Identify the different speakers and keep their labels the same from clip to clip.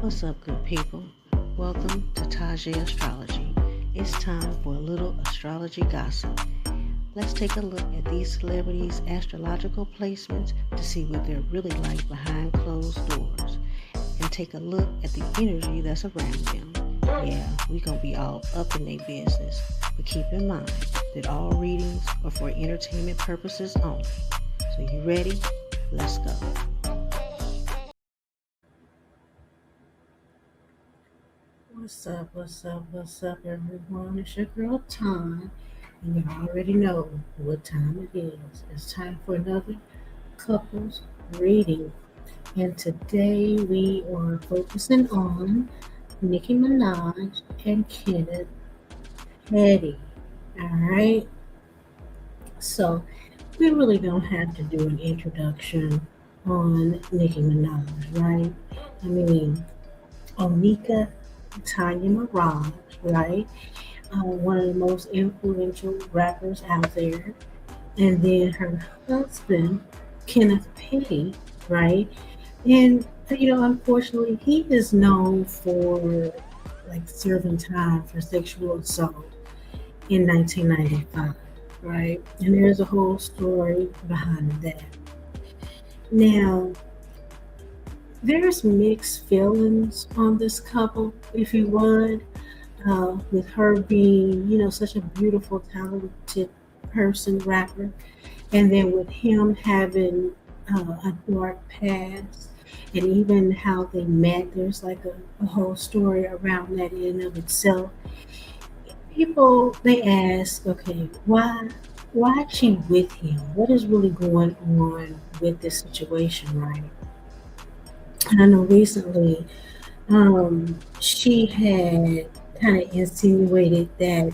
Speaker 1: What's up, good people? Welcome to TajeAstrology. It's time for a little astrology gossip. Let's take a look at these celebrities' astrological placements to see what they're really like behind closed doors and take a look at the energy that's around them. Yeah, we gonna be all up in their business, but keep in mind that all readings are for entertainment purposes only. So you ready? Let's go. What's up, everyone? It's your girl Tom, and you already know what time it is. It's time for another couples reading, and today we are focusing on Nicki Minaj and Kenneth Petty. All right, so we really don't have to do an introduction on Nicki Minaj, right? I mean, Onika Tanya Mirage, right? One of the most influential rappers out there. And then her husband, Kenneth Petty, right? And, unfortunately, he is known for like serving time for sexual assault in 1995, right? And there's a whole story behind that. Now, there's mixed feelings on this couple, if you would, with her being, such a beautiful, talented person, rapper, and then with him having a dark past, and even how they met, there's like a whole story around that in and of itself. People they ask, okay, why is she with him? What is really going on with this situation, right? And I know recently she had kind of insinuated that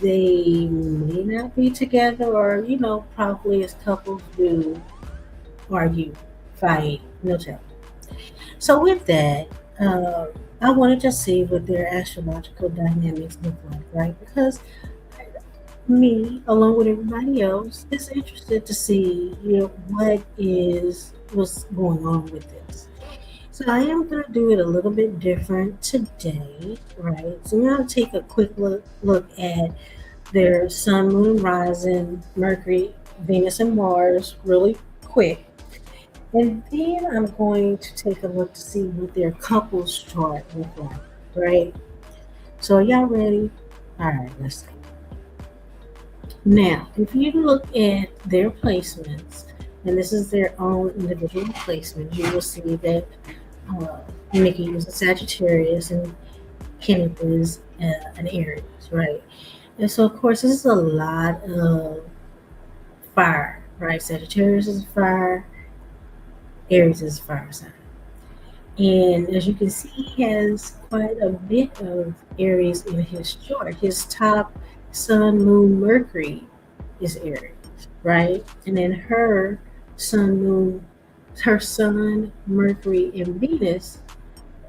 Speaker 1: they may not be together, or probably as couples do, argue, fight, no tell. So with that, I wanted to see what their astrological dynamics look like, right? Because me, along with everybody else, is interested to see, what's going on with this. So I am going to do it a little bit different today, right? So we're going to take a quick look at their sun, moon, rising, Mercury, Venus, and Mars really quick. And then I'm going to take a look to see what their couples chart look like, right? So are y'all ready? All right, let's go. Now, if you look at their placements, and this is their own individual placement, you will see that uh, Mickey is a Sagittarius and Kenneth is an Aries, right? And so, of course, this is a lot of fire, right? Sagittarius is fire, Aries is fire sign. And as you can see, he has quite a bit of Aries in his chart. His top Sun, Moon, Mercury is Aries, right? And then Sun, Moon, her Sun, Mercury, and Venus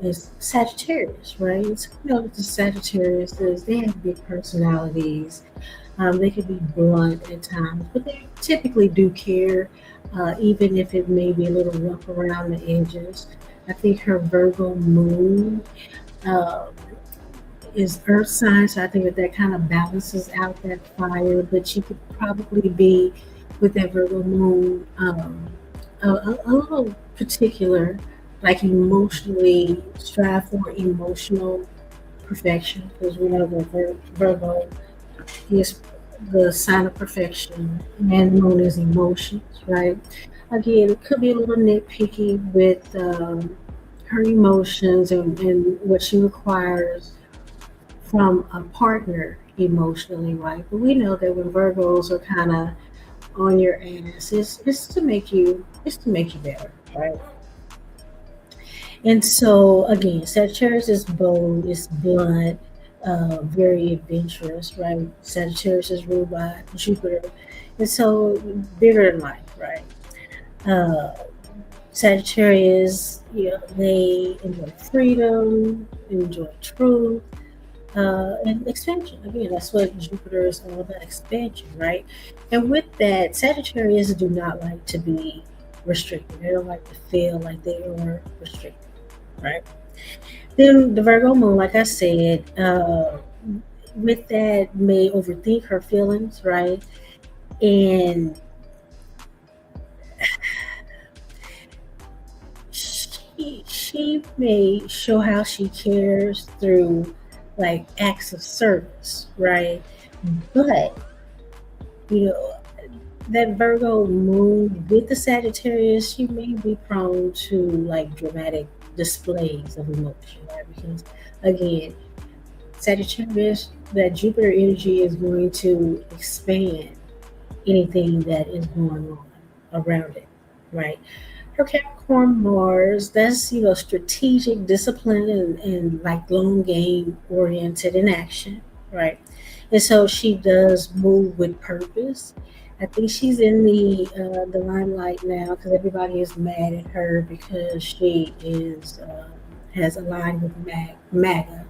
Speaker 1: is Sagittarius, right? So, the Sagittarius is they have big personalities. They can be blunt at times, but they typically do care, even if it may be a little rough around the edges. I think her Virgo moon uh, is Earth sign, so I think that kind of balances out that fire. But she could probably be with that Virgo moon a little particular, like emotionally strive for emotional perfection, because we know that Virgo is the sign of perfection and moon is emotions, right? Again, it could be a little nitpicky with her emotions and what she requires from a partner emotionally, right? But we know that when Virgos are kind of on your ass, it's to make you better, right? And so again, Sagittarius is bold, it's blunt, very adventurous, right? Sagittarius is ruled by Jupiter, and so bigger than life, right? Uh, Sagittarius, they enjoy freedom, enjoy truth, and expansion. Again, that's what Jupiter is all about, expansion, right? And with that, Sagittarius do not like to be restricted. They don't like to feel like they are restricted, right? Then the Virgo moon, like I said, with that may overthink her feelings, right? And she may show how she cares through like acts of service, right? But you know, that Virgo moon with the Sagittarius, she may be prone to like dramatic displays of emotion, right? Because again, Sagittarius, that Jupiter energy is going to expand anything that is going on around it, right? Her Capricorn Mars, that's strategic, discipline, and like long game oriented in action, right? And so she does move with purpose. I think she's in the limelight now because everybody is mad at her because she is has aligned with MAGA,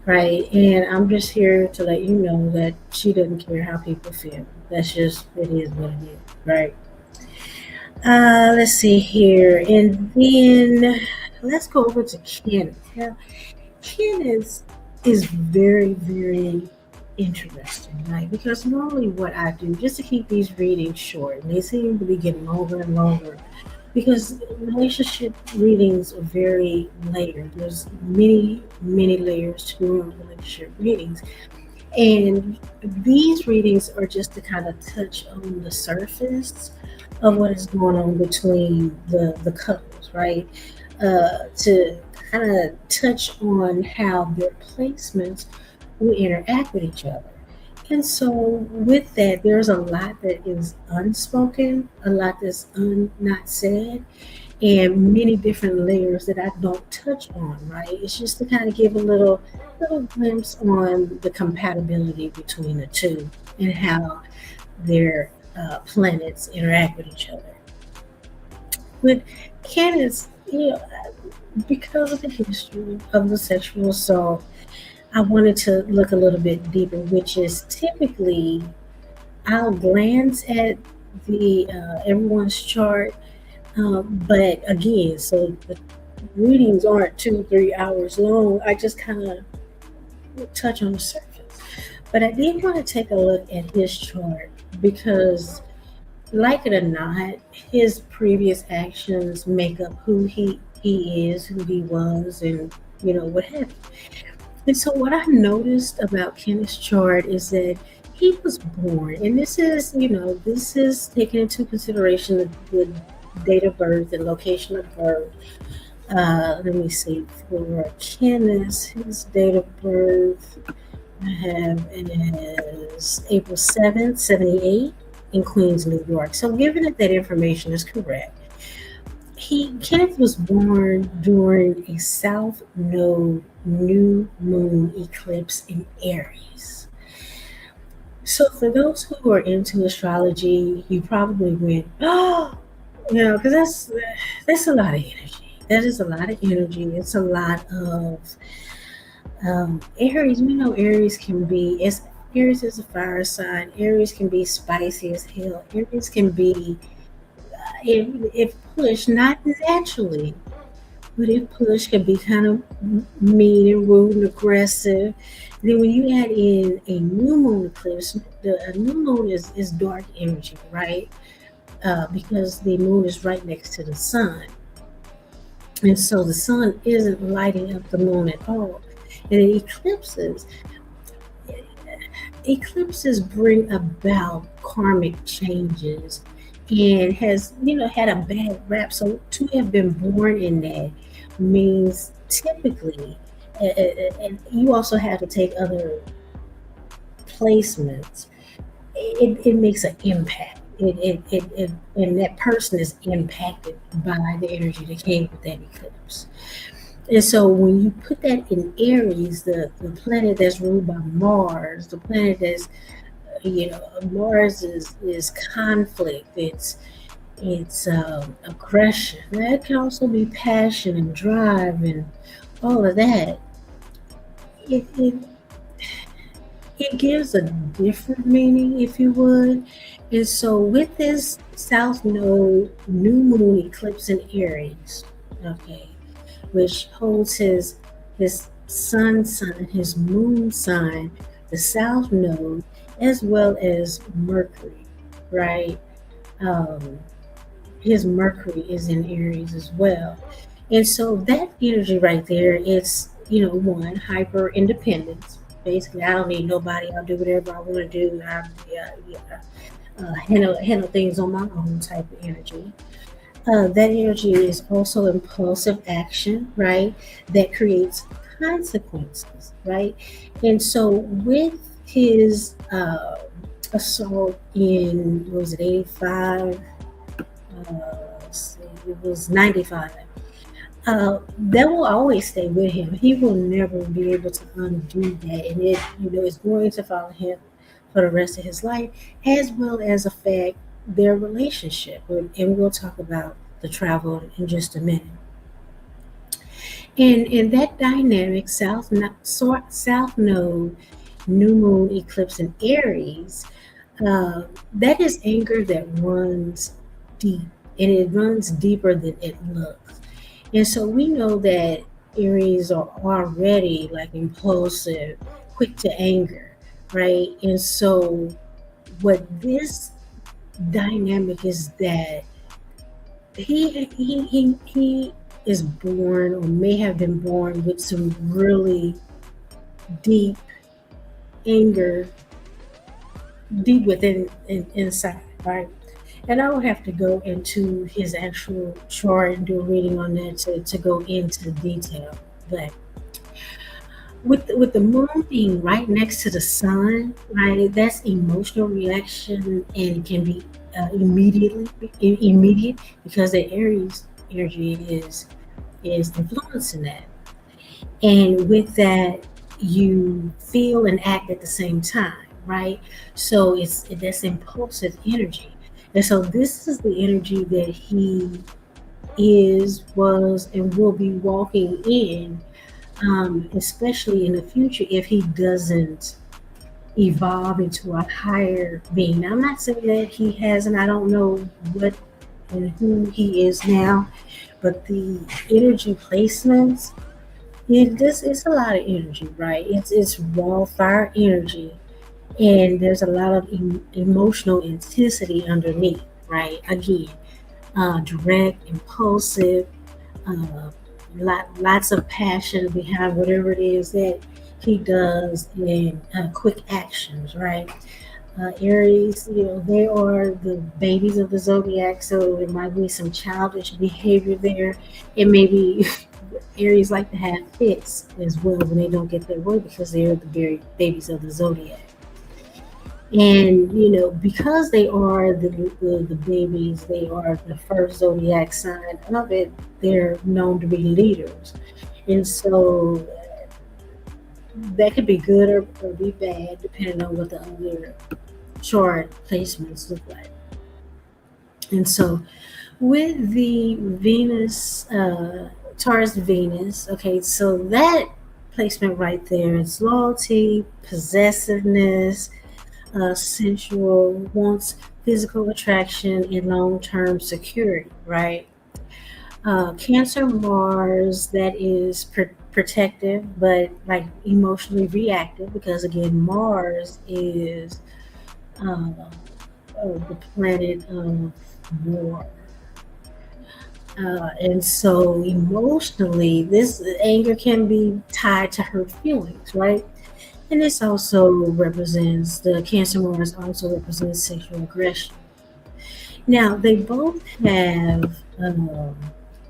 Speaker 1: right? And I'm just here to let you know that she doesn't care how people feel. That's just it is what it is, right? Let's see here, and then let's go over to Kenneth. Now, Kenneth is very, very interesting, right? Because normally, what I do just to keep these readings short, and they seem to be getting longer and longer, because relationship readings are very layered. There's many, many layers to relationship readings. And these readings are just to kind of touch on the surface of what is going on between the couples, right? To kind of touch on how their placements will interact with each other. And so, with that, there's a lot that is unspoken, a lot that's not said, and many different layers that I don't touch on, right? It's just to kind of give a little glimpse on the compatibility between the two and how their planets interact with each other. With Candace, because of the history of the sexual assault, I wanted to look a little bit deeper, which is typically I'll glance at the everyone's chart, but again, so the readings aren't 2 3 hours long. I just kind of touch on the surface. But I did want to take a look at his chart because, like it or not, his previous actions make up who he is, who he was, and what have you. And so, what I noticed about Kenneth's chart is that he was born, and this is taking into consideration the date of birth and location of birth. Let me see, for Kenneth, his date of birth I have is April 7th, 78 in Queens, New York. So given that information is correct, Kenneth was born during a South Node new moon eclipse in Aries. So for those who are into astrology, you probably went, oh, because that's a lot of energy. That is a lot of energy. It's a lot of Aries. We know Aries can be, as Aries is a fire sign. Aries can be spicy as hell. Aries can be, if pushed, not naturally, but if pushed, can be kind of mean and rude and aggressive. Then when you add in a new moon eclipse, a new moon is dark energy, right? Because the moon is right next to the sun. And so the sun isn't lighting up the moon at all. And it eclipses bring about karmic changes and has had a bad rap. So to have been born in that means typically, and you also have to take other placements. It makes an impact. And that person is impacted by the energy that came with that eclipse. And so when you put that in Aries, the planet that's ruled by Mars, the planet that's Mars is conflict, it's aggression. That can also be passion and drive and all of that. It it gives a different meaning, if you would. And so with this South Node new moon eclipse in Aries, okay, which holds his sun sign, his moon sign, the south node, as well as Mercury, right? Um, his Mercury is in Aries as well. And so that energy right there, it's, one, hyper independence. Basically, I don't need nobody. I'll do whatever I want to do. Handle things on my own type of energy. That energy is also impulsive action, right? That creates consequences, right? And so with his assault in, what was it, 85? Let's see, it was 95. That will always stay with him. He will never be able to undo that, and it's going to follow him for the rest of his life, as well as affect their relationship. And we'll talk about the travel in just a minute. And in that dynamic, South Node, New Moon eclipse in Aries, that is anger that runs deep, and it runs deeper than it looks. And so we know that Aries are already like impulsive, quick to anger, right? And so what this dynamic is that he is born, or may have been born, with some really deep anger deep inside, right? And I will have to go into his actual chart and do a reading on that to go into detail. But with the moon being right next to the sun, right, that's emotional reaction, and it can be immediate, because the Aries energy is influencing that. And with that, you feel and act at the same time, right? So it's that's impulsive energy. And so this is the energy that he was, and will be walking in, especially in the future, if he doesn't evolve into a higher being. Now, I'm not saying that he hasn't. I don't know what and who he is now, but the energy placements, it's a lot of energy, right? It's raw fire energy, and there's a lot of emotional intensity underneath, right? Again, direct, impulsive, uh, lots of passion behind whatever it is that he does, and quick actions, right? Aries, they are the babies of the zodiac, so there might be some childish behavior there. It may be Aries like to have fits as well when they don't get their way, because they're the very babies of the zodiac. And because they are the babies, they are the first zodiac sign of it. They're known to be leaders, and so that could be good, or be bad, depending on what the other chart placements look like. And so with the Venus, Taurus Venus, okay, so that placement right there, it's loyalty, possessiveness, sensual, wants physical attraction, and long-term security, right? Cancer Mars, that is protective, but like emotionally reactive, because again, Mars is uh, the planet of war. And so emotionally, this anger can be tied to hurt feelings, right? And this also represents, the Cancer Mars also represents sexual aggression. Now, they both have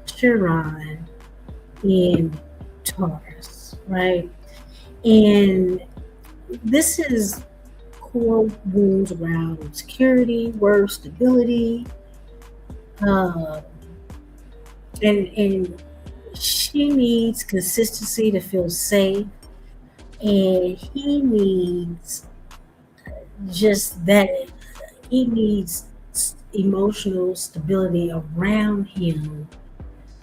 Speaker 1: Chiron in Taurus, right? And this is core wounds around security, worth, stability, uh, and she needs consistency to feel safe, and he needs just that. He needs emotional stability around him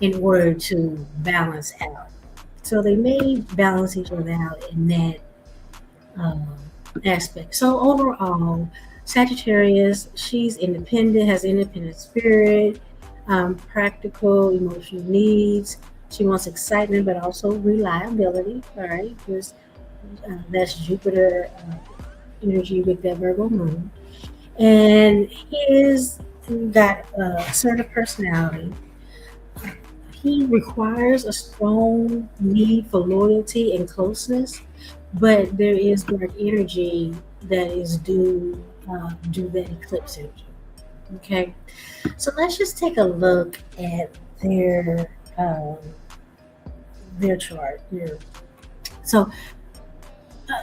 Speaker 1: in order to balance out. So they may balance each other out in that um, aspect. So overall, Sagittarius, she's independent, has independent spirit, practical emotional needs, She wants excitement, but also reliability. All right, because that's Jupiter energy with that Virgo moon, and he's got a assertive personality. He requires a strong need for loyalty and closeness, but there is dark energy that is due that eclipse energy. Okay, so let's just take a look at um, their chart here. So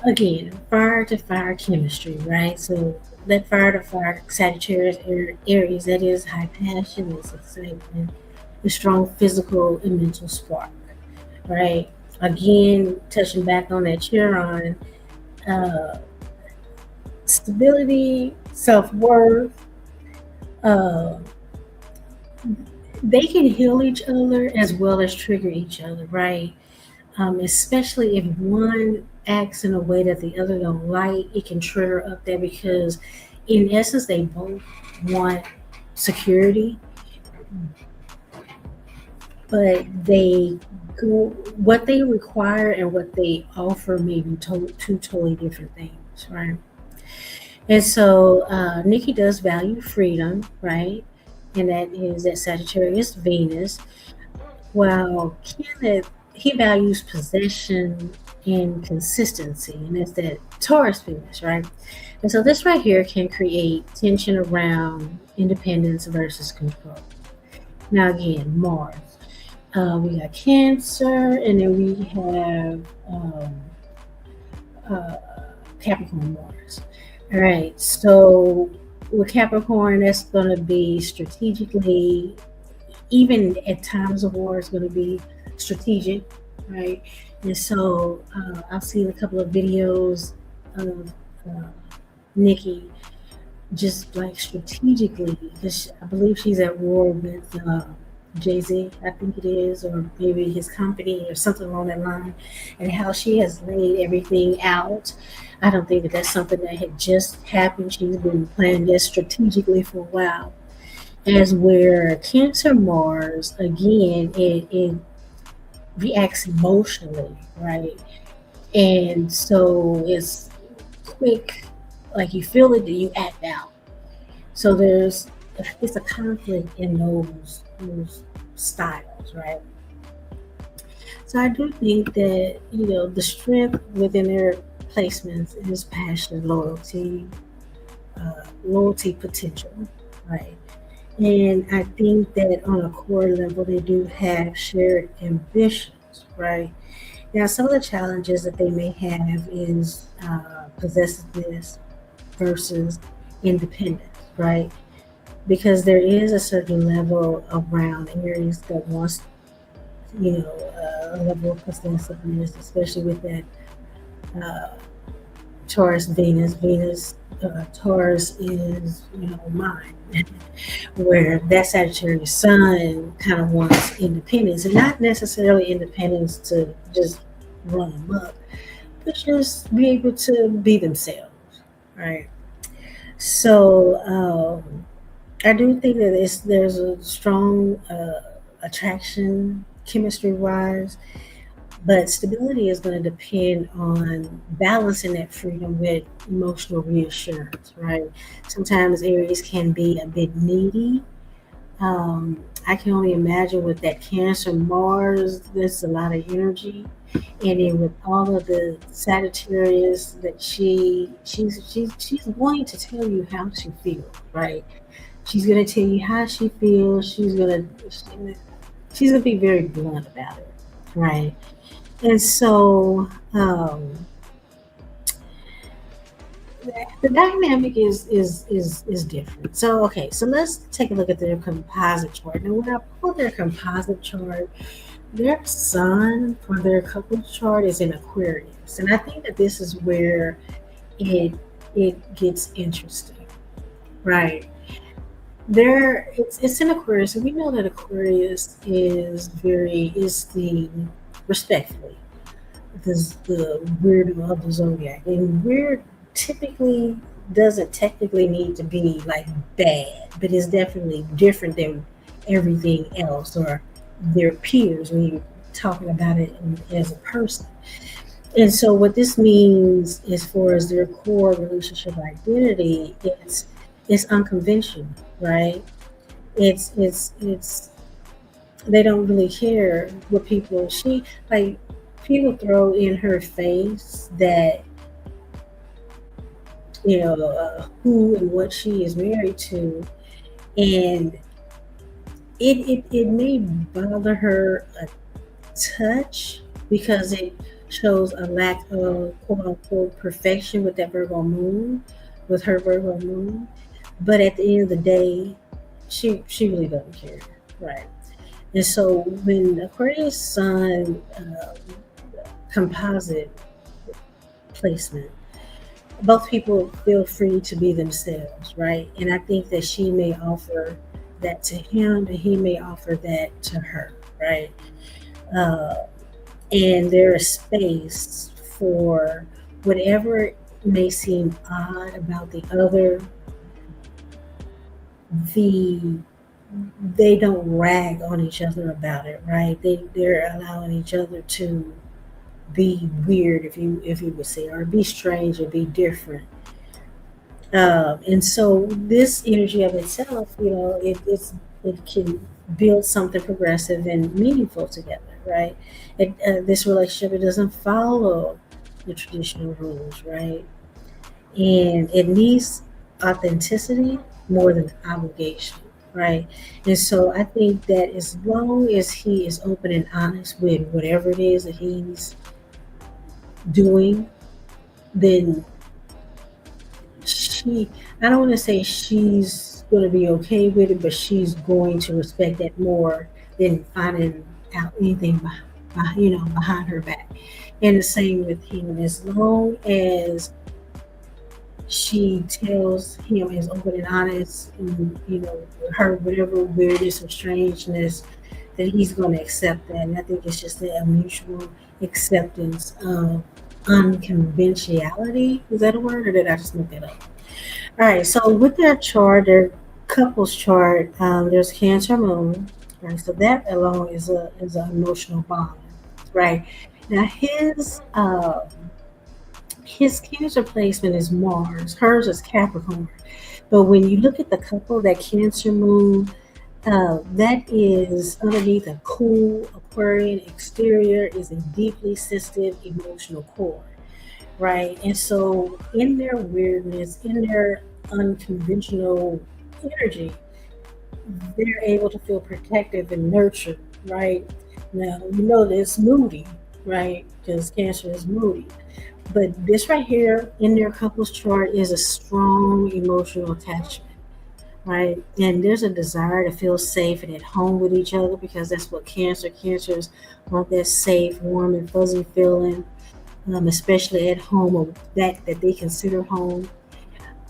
Speaker 1: again, fire to fire chemistry, right? So that fire to fire Sagittarius Aries, that is high passion, it's excitement, a strong physical and mental spark, right? Again, touching back on that Chiron, uh, stability, self worth, uh, they can heal each other as well as trigger each other, right? Especially if one acts in a way that the other don't like, it can trigger up there because, in essence, they both want security, but what they require and what they offer may be two totally different things, right? And so Nikki does value freedom, right? And that is at Sagittarius Venus. While Kenneth, he values possession and consistency, and that's that Taurus Venus, right? And so this right here can create tension around independence versus control. Now again, Mars. We got Cancer, and then we have uh, Capricorn Mars. All right, so with Capricorn, that's going to be strategically, even at times of war, it's going to be strategic, right? And so I've seen a couple of videos of Nikki just like strategically, because I believe she's at war with Jay-Z, I think it is, or maybe his company or something along that line, and how she has laid everything out. I don't think that that's something that had just happened. She's been planning this strategically for a while. As where Cancer Mars, again, it reacts emotionally, right? And so it's quick, like you feel it, you act out. So it's a conflict in those styles, right? So I do think that the strength within their placements is passion, loyalty potential, right? And I think that on a core level, they do have shared ambitions, right? Now, some of the challenges that they may have is possessiveness versus independence, right? Because there is a certain level around Aries that wants, a level of possessiveness, especially with that uh, Taurus Venus. Taurus is, mine, where that Sagittarius Sun kind of wants independence, and not necessarily independence to just run amok, but just be able to be themselves, right? So I do think that there's a strong attraction chemistry wise, but stability is going to depend on balancing that freedom with emotional reassurance, right? Sometimes Aries can be a bit needy. I can only imagine with that Cancer Mars, there's a lot of energy, and then with all of the Sagittarius that she's wanting to tell you how she feels, right? She's gonna tell you how she feels. She's gonna be very blunt about it, right? And so the dynamic is different. So okay, so let's take a look at their composite chart. Now, when I pull their composite chart, their sun for their couple chart is in Aquarius, and I think that this is where it it gets interesting, right? It's in Aquarius, and we know that Aquarius is the respectfully the weirdo of the zodiac, and weird typically doesn't technically need to be like bad, but it's definitely different than everything else or their peers when you talking about it as a person. And so, what this means as far as their core relationship identity, it's unconventional, right? It's they don't really care what people like. People throw in her face that who and what she is married to, and it may bother her a touch because it shows a lack of quote unquote perfection with that Virgo moon, with her Virgo moon. But at the end of the day, she really doesn't care, right? And so when Aquarius Sun composite placement, both people feel free to be themselves, right? And I think that she may offer that to him, and he may offer that to her, right? Uh, and there is space for whatever may seem odd about the other. The they don't rag on each other about it, right? They're allowing each other to be weird, if you would say, or be strange or be different. And so this energy of itself, it can build something progressive and meaningful together, right? This relationship, it doesn't follow the traditional rules, right? And it needs authenticity more than obligation, right? And so I think that as long as he is open and honest with whatever it is that he's doing, then she I don't want to say she's going to be okay with it, but she's going to respect that more than finding out anything behind her back. And the same with him, as long as she tells him is open and honest, and her whatever weirdness or strangeness, that he's going to accept that. And I think it's just a mutual acceptance of unconventionality. Is that a word, or did I just make that up? All right, so with their chart, their couples chart, there's Cancer Moon, right? So that alone is an emotional bond, right? Now his Cancer placement is Mars, hers is Capricorn. But when you look at the couple, that Cancer Moon, that is underneath a cool Aquarian exterior, is a deeply sensitive emotional core, right? And so, in their weirdness, in their unconventional energy, they're able to feel protective and nurtured, right? Now, that it's moody, right? Because Cancer is moody. But this right here in their couples chart is a strong emotional attachment, right? And there's a desire to feel safe and at home with each other, because that's what cancers want, that safe, warm, and fuzzy feeling, especially at home, or that they consider home.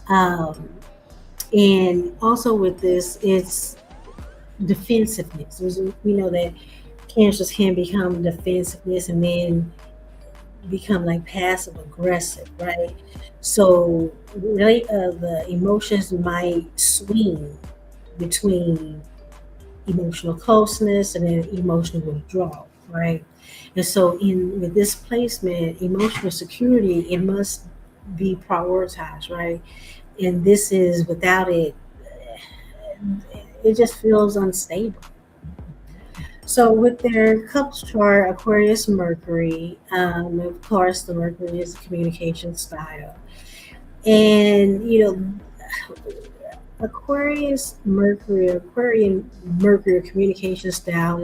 Speaker 1: Um, and also with this, it's defensiveness. We know that cancers can become defensiveness and then become like passive aggressive, right? So really, the emotions might swing between emotional closeness and then emotional withdrawal, right? And so in with this placement, emotional security, it must be prioritized, right? And this is without it, it just feels unstable. So with their couples chart, Aquarius Mercury, of course, the Mercury is communication style, and Aquarian Mercury communication style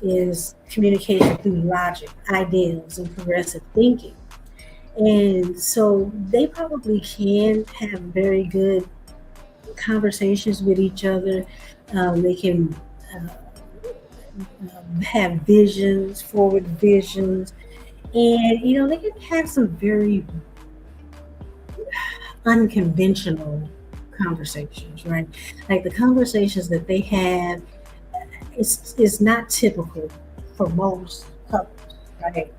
Speaker 1: is communication through logic, ideals, and progressive thinking. And so they probably can have very good conversations with each other. They can have visions, forward visions, and they can have some very unconventional conversations, right? Like the conversations that they have is not typical for most couples, right?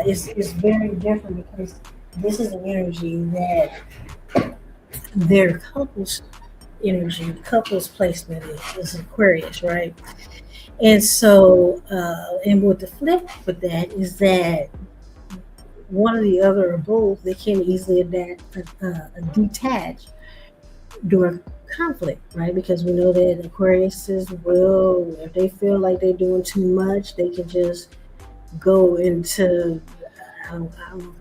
Speaker 1: It's very different because this is an energy that their couples placement is Aquarius, right? And so, and with the flip with that is that one or the other or both, they can easily detach during conflict, right? Because we know that Aquariuses will, if they feel like they're doing too much, they can just go into, I don't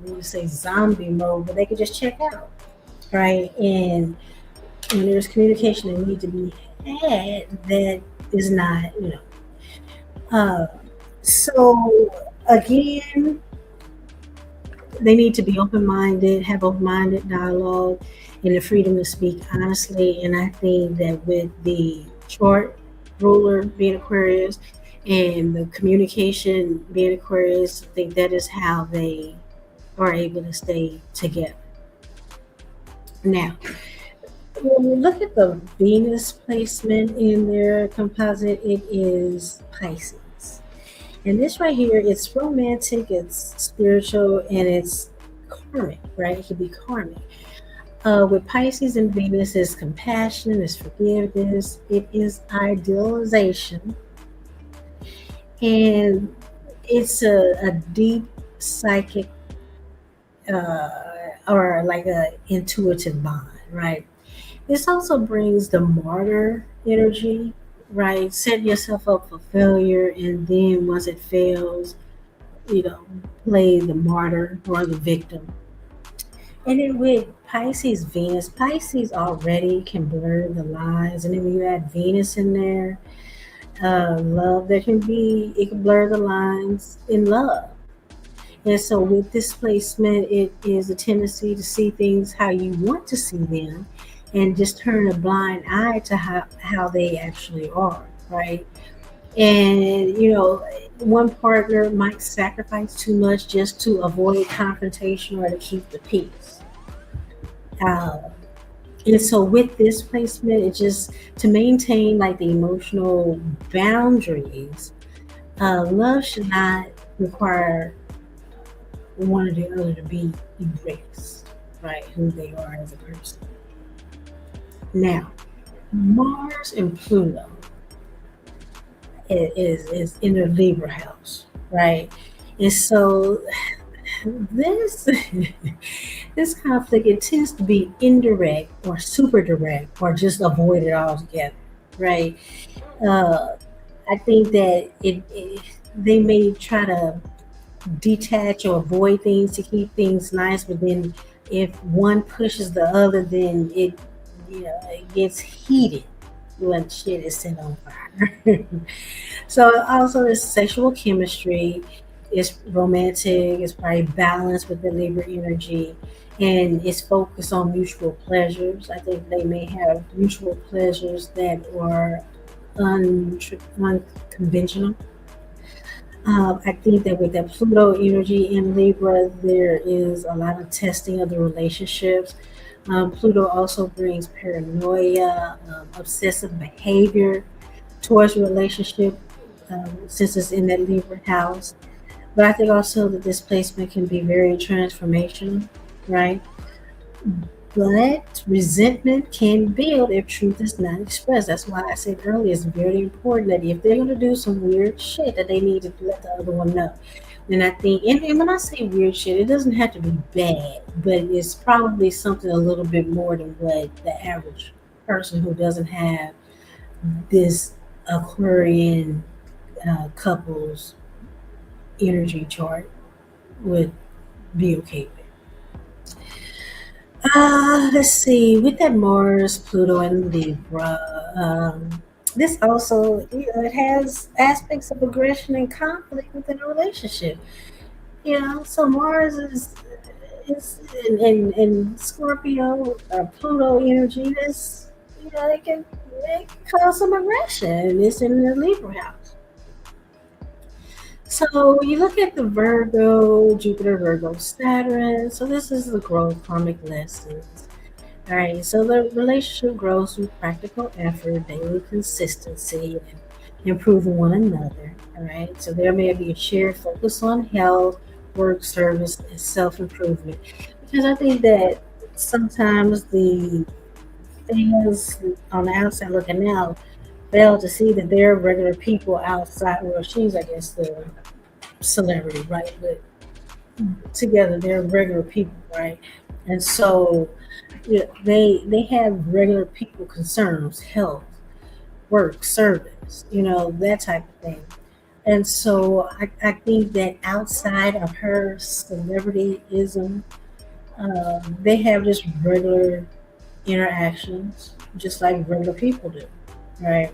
Speaker 1: want to say zombie mode, but they can just check out, right? And when there's communication that need to be had, that is not, Uh, so again, they need to be open minded, have open minded dialogue, and the freedom to speak honestly. And I think that with the short ruler being Aquarius and the communication being Aquarius, I think that is how they are able to stay together. Now, when we look at the Venus placement in their composite, it is Pisces. And this right here, it's romantic, it's spiritual, and it's karmic, right? It could be karmic. With Pisces and Venus is compassion, is forgiveness, it is idealization, and it's a deep psychic or like a intuitive bond, right? This also brings the martyr energy, right? Set yourself up for failure, and then once it fails, you know, play the martyr or the victim. And then with Pisces, Venus, Pisces already can blur the lines. And then when you add Venus in there, love, there can be, it can blur the lines in love. And so with this placement, it is a tendency to see things how you want to see them and just turn a blind eye to how they actually are, right? And, one partner might sacrifice too much just to avoid confrontation or to keep the peace. Uh, and so with this placement, it's just to maintain like the emotional boundaries. Love should not require one or the other to be erased, right? Who they are as a person. Now, Mars and Pluto is in the Libra house, right? And so this this conflict, it tends to be indirect or super direct or just avoid it altogether, right? Uh, I think that they may try to detach or avoid things to keep things nice, but then if one pushes the other, then it gets heated when shit is set on fire. So also it's sexual chemistry, it's romantic, it's probably balanced with the Libra energy, and it's focused on mutual pleasures. I think they may have mutual pleasures that are unconventional. I think that with that Pluto energy in Libra, there is a lot of testing of the relationships. Pluto also brings paranoia, obsessive behavior towards a relationship, since it's in that Libra house. But I think also that this placement can be very transformational, right? But resentment can build if truth is not expressed. That's why I said earlier it's very important that if they're going to do some weird shit, that they need to let the other one know. And I think, and when I say weird shit, it doesn't have to be bad, but it's probably something a little bit more than what the average person who doesn't have this Aquarian couple's energy chart would be okay with. Let's see. With that Mars, Pluto, and Libra, this also, it has aspects of aggression and conflict within a relationship. So Mars is in Scorpio, Pluto energy. This, it can cause some aggression. It's in the Libra house. So you look at the Virgo, Jupiter, Virgo, Saturn. So this is the growth karmic lessons. All right. So the relationship grows through practical effort, daily consistency, and improving one another. All right. So there may be a shared focus on health, work, service, and self improvement. Because I think that sometimes the things on the outside looking out fail to see that they're regular people outside. Well, she's, I guess, the celebrity, right? But together, they're regular people, right? And so they have regular people concerns, health, work, service, that type of thing. And so I think that outside of her celebrityism, they have just regular interactions, just like regular people do, right?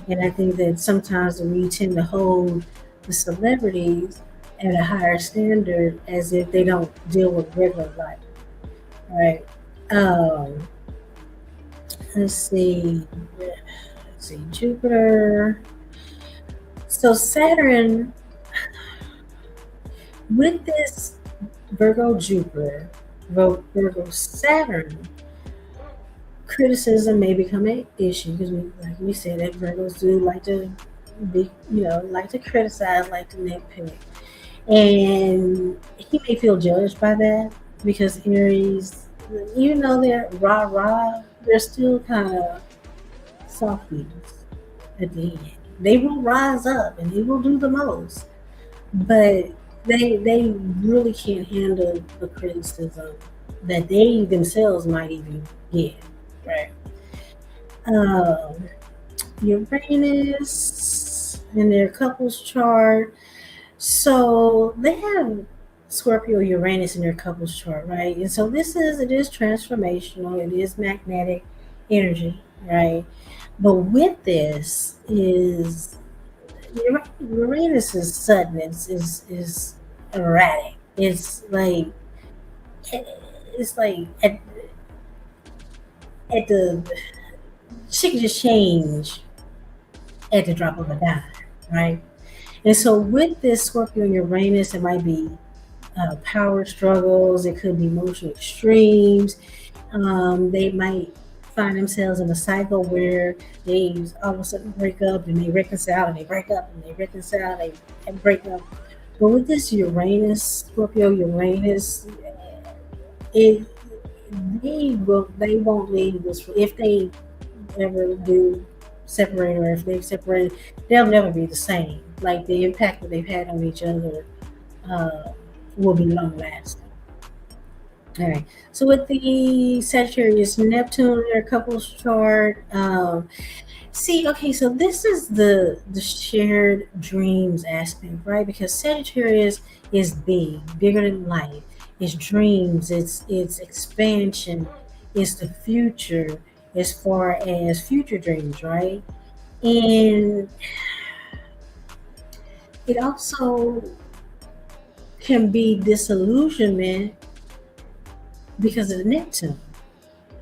Speaker 1: And I think that sometimes we tend to hold the celebrities at a higher standard as if they don't deal with regular life, right? Um, let's see, Jupiter. So Saturn, with this Virgo Jupiter, Virgo Saturn, criticism may become an issue because, like we said, that Virgos do like to like to criticize, like to nitpick, and he may feel judged by that because Aries, even though they're rah rah, they're still kind of softies at the end. They will rise up and they will do the most, but they really can't handle the criticism that they themselves might even get. Right. Um, Uranus in their couples chart. So they have Scorpio Uranus in their couples chart, right? And so it is transformational, it is magnetic energy, right? But with this is Uranus is sudden, is erratic. It's like at the she can just change at the drop of a dime, right? And so with this Scorpio and Uranus, it might be power struggles. It could be emotional extremes. They might find themselves in a cycle where they all of a sudden break up and they reconcile and they break up and they reconcile and break up. But with this Uranus, Scorpio Uranus, it they won't leave this if they ever do separate or if they've separated, they'll never be the same. Like the impact that they've had on each other uh, will be long lasting. All right. So with the Sagittarius Neptune, their couples chart. See, okay, so this is the shared dreams aspect, right? Because Sagittarius is bigger than life. It's dreams. It's expansion. It's the future as far as future dreams, right? And it also can be disillusionment because of the Neptune,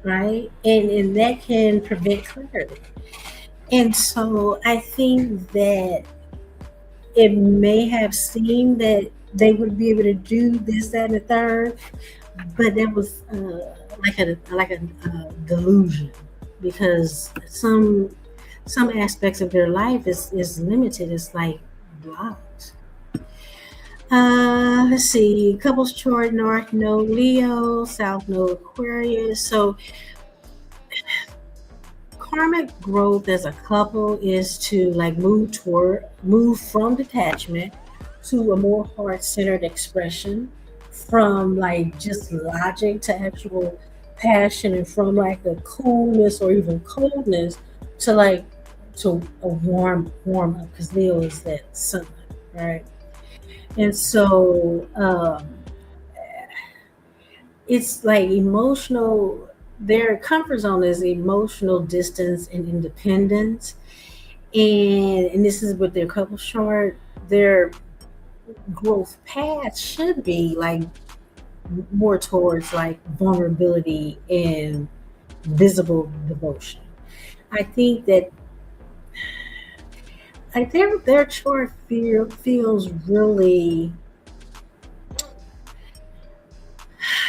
Speaker 1: right? And that can prevent clarity. And so I think that it may have seemed that they would be able to do this, that, and the third, but that was like a delusion because some aspects of their life is limited. It's like blocked. Let's see. Couples chart, North Node Leo, South Node Aquarius. So karmic growth as a couple is to like move from detachment to a more heart-centered expression, from like just logic to actual passion, and from like the coolness or even coldness to like to a warm up because Leo is that sun, right? And so it's like emotional, their comfort zone is emotional distance and independence. And this is with their couple chart, their growth path should be like more towards like vulnerability and visible devotion. I think that like their chart feels really,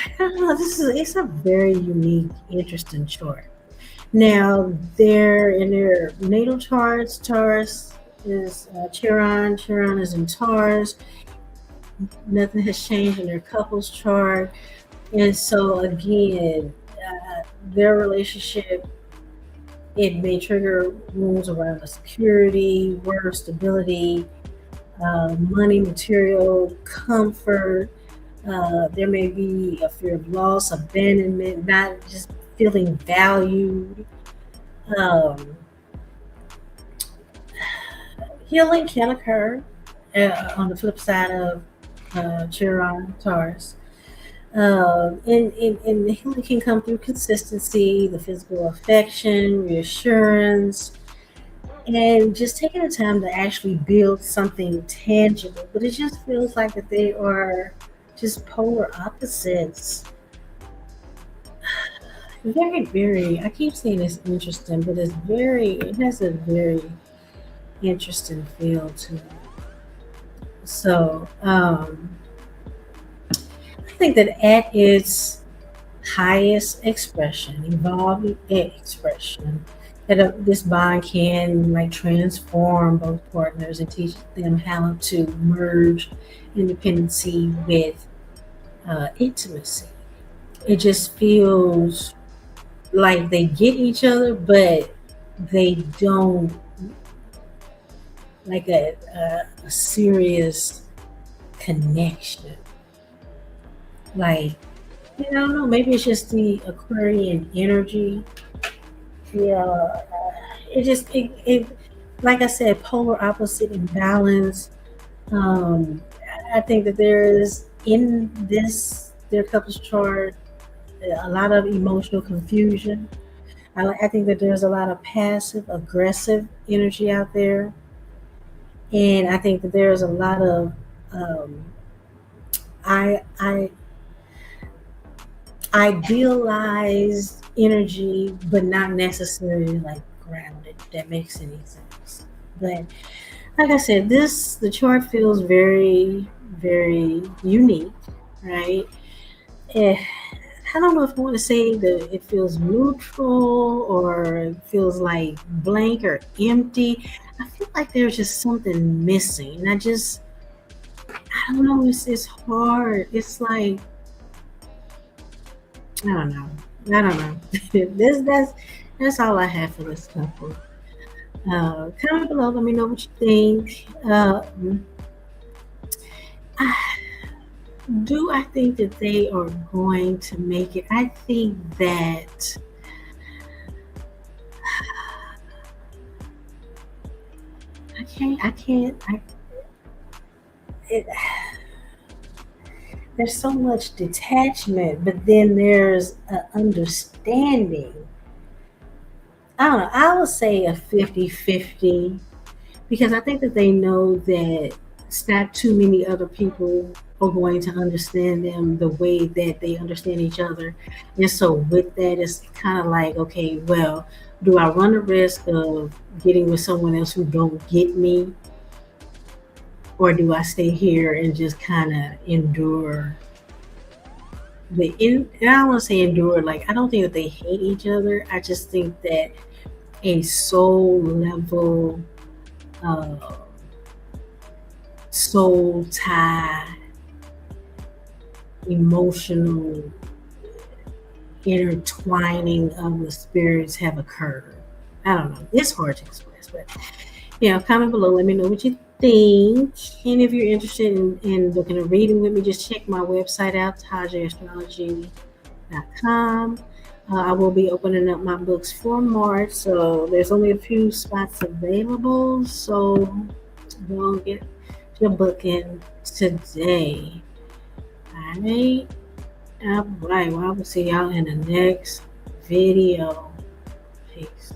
Speaker 1: I don't know, it's a very unique, interesting chart. Now they're in their natal charts. Taurus is Chiron. Chiron is in Taurus. Nothing has changed in their couples chart, and so again, their relationship It may trigger wounds around the security, work, stability, money, material, comfort. There may be a fear of loss, abandonment, not just feeling valued. Um, Healing can occur on the flip side of Chiron, Taurus. And the healing can come through consistency, the physical affection, reassurance, and just taking the time to actually build something tangible. But it just feels like that they are just polar opposites. Very, I keep saying it's interesting, but it has a very interesting feel to it. So, I think that at its highest expression, evolving expression, that this bond can like transform both partners and teach them how to merge independency with intimacy. It just feels like they get each other, but they don't like a serious connection. Like, I don't know, maybe it's just the Aquarian energy. Yeah, it just it like I said, polar opposite imbalance. Um, I think that there's in their couples chart a lot of emotional confusion. I think that there's a lot of passive aggressive energy out there, and I think that there's a lot of um, I idealized energy, but not necessarily like grounded. If that makes any sense. But like I said, the chart feels very unique, right? Eh, I don't know if I want to say that it feels neutral or it feels like blank or empty. I feel like there's just something missing. I don't know. It's hard. It's like I don't know. I don't know. That's all I have for this couple. Comment below. Let me know what you think. Do I think that they are going to make it? I think that I can't. I can't. It, there's so much detachment, but then there's an understanding. I don't know. I would say a 50-50 because I think that they know that it's not too many other people are going to understand them the way that they understand each other. And so with that, it's kind of like, okay, well, do I run the risk of getting with someone else who don't get me, or do I stay here and just kind of endure and I don't want to say endure, like I don't think that they hate each other. I just think that a soul level uh, soul tie, emotional intertwining of the spirits have occurred. I don't know. It's hard to express, but comment below. Let me know what you think. And if you're interested in looking at reading with me, just check my website out, TajeAstrology.com. I will be opening up my books for March, so there's only a few spots available. So go and get your book in today. All right. All right. Well, I will see y'all in the next video. Peace.